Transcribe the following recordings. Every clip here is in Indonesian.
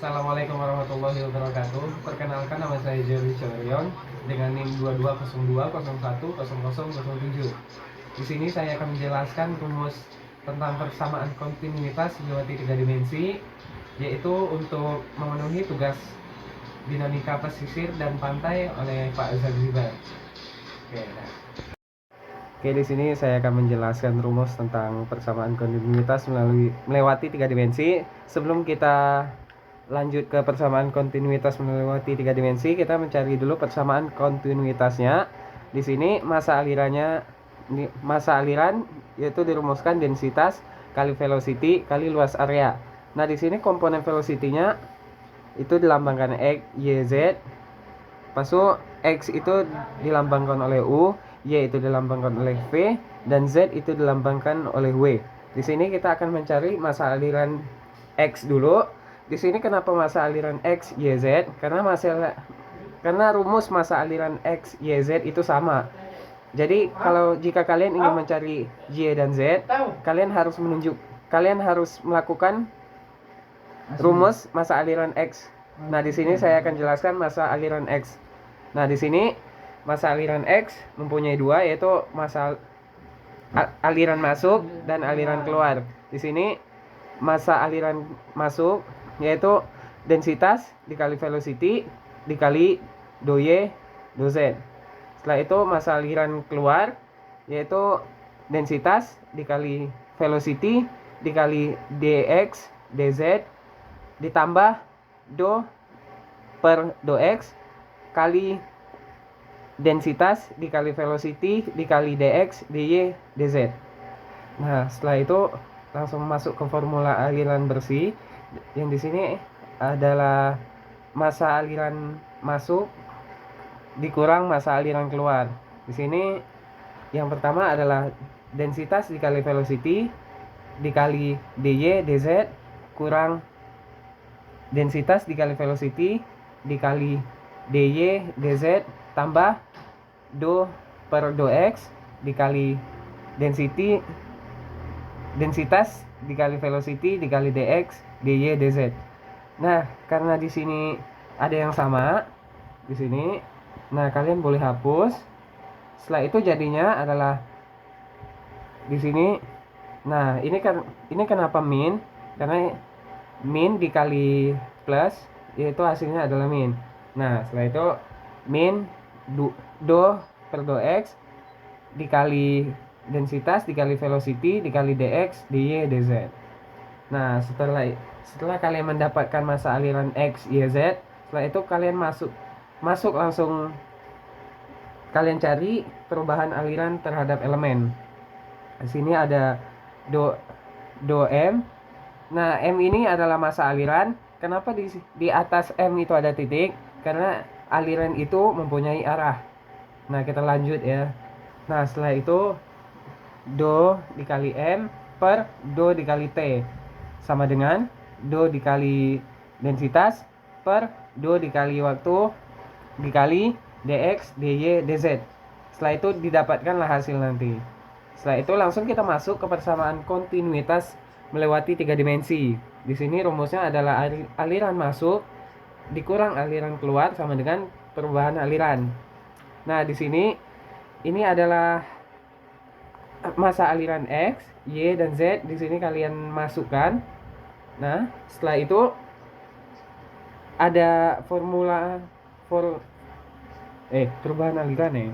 Assalamualaikum warahmatullahi wabarakatuh. Perkenalkan, nama saya Jerry Corion dengan NIM 2202010007. Di sini saya akan menjelaskan rumus tentang persamaan kontinuitas melewati 3 dimensi, yaitu untuk memenuhi tugas dinamika pesisir dan pantai oleh Pak Zanzibar. Oke, di sini saya akan menjelaskan rumus tentang persamaan kontinuitas melewati 3 dimensi. Sebelum kita lanjut ke persamaan kontinuitas melewati 3 dimensi, kita mencari dulu persamaan kontinuitasnya. Di sini masa aliran yaitu dirumuskan densitas kali velocity kali luas area. Nah, di sini komponen velocity-nya itu dilambangkan X, Y, Z. Pasuk X itu dilambangkan oleh U, Y itu dilambangkan oleh V, dan Z itu dilambangkan oleh W. Di sini kita akan mencari masa aliran X dulu. Di sini kenapa masa aliran X, Y, Z? Karena rumus masa aliran X, Y, Z itu sama. Jadi jika kalian ingin mencari Y dan Z, kalian harus melakukan rumus masa aliran X. Nah, di sini saya akan jelaskan masa aliran X. Nah, di sini masa aliran X mempunyai dua, yaitu masa aliran masuk dan aliran keluar. Di sini masa aliran masuk yaitu densitas dikali velocity dikali do Y do Z. Setelah itu masa aliran keluar yaitu densitas dikali velocity dikali dx dz ditambah do per do x kali densitas dikali velocity dikali dx dy dz. Nah, setelah itu langsung masuk ke formula aliran bersih. Yang di sini adalah masa aliran masuk dikurang masa aliran keluar. Di sini yang pertama adalah densitas dikali velocity dikali dy dz kurang densitas dikali velocity dikali dy dz tambah do per do x dikali densitas dikali velocity dikali dx dy dz. Nah, karena di sini ada yang sama di sini, nah kalian boleh hapus. Setelah itu jadinya adalah di sini. Nah, ini kenapa min? Karena min dikali plus yaitu hasilnya adalah min. Nah, setelah itu min do per do x dikali densitas dikali velocity dikali dx dy dz. Nah, setelah kalian mendapatkan masa aliran x, y, z, setelah itu kalian masuk langsung kalian cari perubahan aliran terhadap elemen. Di sini ada do m. Nah, m ini adalah masa aliran. Kenapa di atas m itu ada titik? Karena aliran itu mempunyai arah. Nah, kita lanjut ya. Nah, setelah itu do dikali m per do dikali t sama dengan do dikali densitas per do dikali waktu dikali dx dy dz. Setelah itu didapatkanlah hasil nanti. Setelah itu langsung kita masuk ke persamaan kontinuitas melewati 3 dimensi. Di sini rumusnya adalah aliran masuk dikurang aliran keluar sama dengan perubahan aliran. Nah, di sini ini adalah masa aliran X, Y, dan Z. Di sini kalian masukkan. Nah, setelah itu ada formula perubahan aliran ya.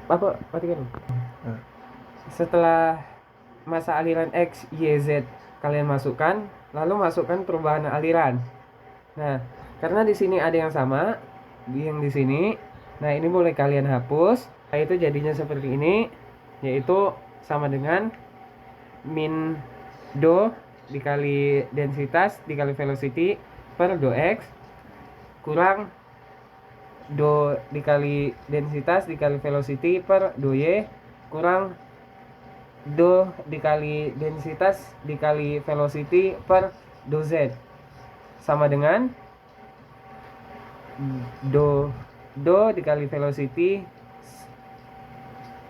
Apa? Perhatikan. Setelah masa aliran X, Y, Z kalian masukkan, lalu masukkan perubahan aliran. Nah, karena di sini ada yang sama, yang di sini. Nah, ini boleh kalian hapus. Nah, itu jadinya seperti ini, yaitu sama dengan min do dikali densitas dikali velocity per do x kurang do dikali densitas dikali velocity per do y kurang do dikali densitas dikali velocity per do z sama dengan do dikali velocity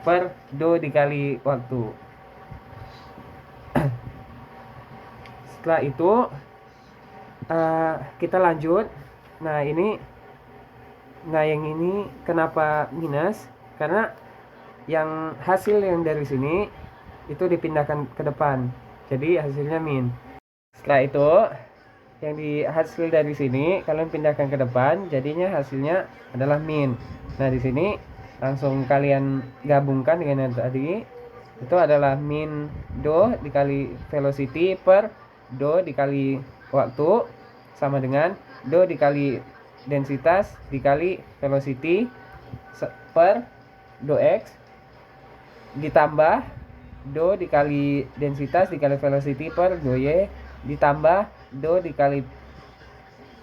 per do dikali waktu. Setelah itu Kita lanjut. Nah yang ini kenapa minus? Karena yang hasil yang dari sini itu dipindahkan ke depan, jadi hasilnya min. Setelah itu yang di hasil dari sini kalian pindahkan ke depan, jadinya hasilnya adalah min. Nah di sini langsung kalian gabungkan dengan yang tadi, itu adalah min do dikali velocity per do dikali waktu sama dengan do dikali densitas dikali velocity per do x ditambah do dikali densitas dikali velocity per do y ditambah do dikali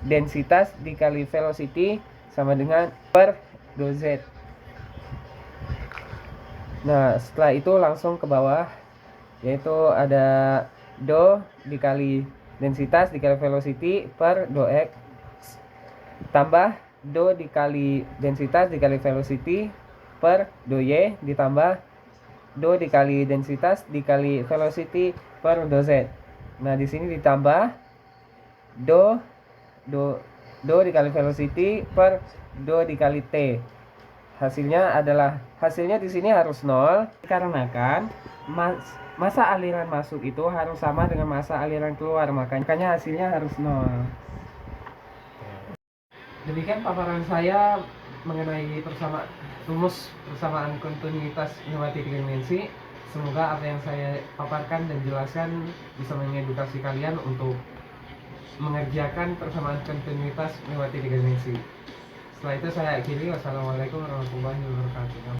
densitas dikali velocity sama dengan per do z. Nah setelah itu langsung ke bawah, yaitu ada do dikali densitas dikali velocity per do x tambah do dikali densitas dikali velocity per do y ditambah do dikali densitas dikali velocity per do z. Nah di sini ditambah do dikali velocity per do dikali t. Hasilnya di sini harus 0 dikarenakan masa aliran masuk itu harus sama dengan masa aliran keluar, makanya hasilnya harus 0. Demikian paparan saya mengenai rumus persamaan kontinuitas pneumatik tiga dimensi. Semoga apa yang saya paparkan dan jelaskan bisa mengedukasi kalian untuk mengerjakan persamaan kontinuitas pneumatik tiga dimensi. Setelah itu saya akhiri. Wassalamualaikum warahmatullahi wabarakatuh.